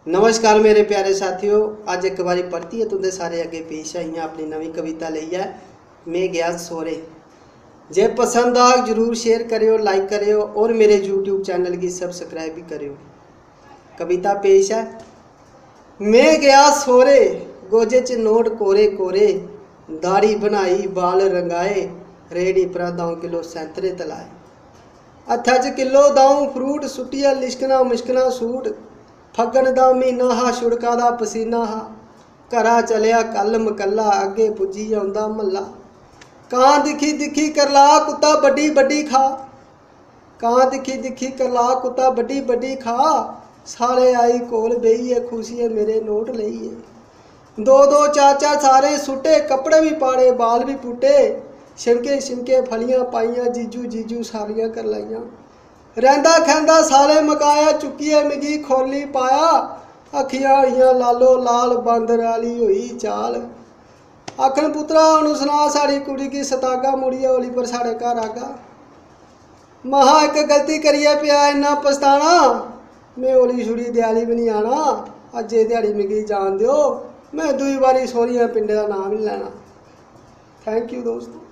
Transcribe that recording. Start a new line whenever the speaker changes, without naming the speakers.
नमस्कार मेरे प्यारे साथियों, अज एक बारी परती है तुंदे सारे अगे पेश आई अपनी नवी कविता लई है। मैं गया सोरे। जे पसंद आ जरूर शेयर करियो, लाइक करियो और मेरे यूट्यूब चैनल की सब्सक्राइब भी करियो। कविता पेश है। मैं गया सोरे, गोजे च नोट कोरे कोरे, दाढ़ी बनाई बाल रंगाए, रेड़ी परा दाऊं किलो सैंतरे तलाए, हत्था च किलो दाऊं फ्रूट, सुटिया लिशकना मुश्कना सूट, फगन दा महीना हा छुड़का दा पसीना हा, घरा चलिया कल मकला, अगे पुजी आउंदा महला, कां दिखी दिखी करला कुत्ता बड्डी बड्डी खा, कां दिखी दिखी करला कुत्ता बड्डी बड्डी खा, सारे आई कोल बेहिए खुशिए मेरे नोट लईए, दो दो चार चार सारे सुटे, कपड़े भी पाड़े बाल भी पुटे, छिमके छिमके फलियां पाइयां, जीजू जीजू सारियां कर लाइयां, रहिंदा खैंदा साले मकाया, चुक्किए मिगी खोली पाया, अखियां होइयां लालो लाल, बांदर आली होई चाल, आखन पुत्रा हुण सुना साड़ी कुड़ी की सतागा, मुड़िए होली पर साढ़े घर आगा, महा एक गलती करिए पिया इन्ना पछताना, मैं होली छुड़ी दियाली भी नहीं आना, अज्जे दिहाड़ी मिगी जान दिओ, मैं दूई बारी सोहरियां पिंडे दा नाम नहीं लैना। थैंक यू दोस्तों।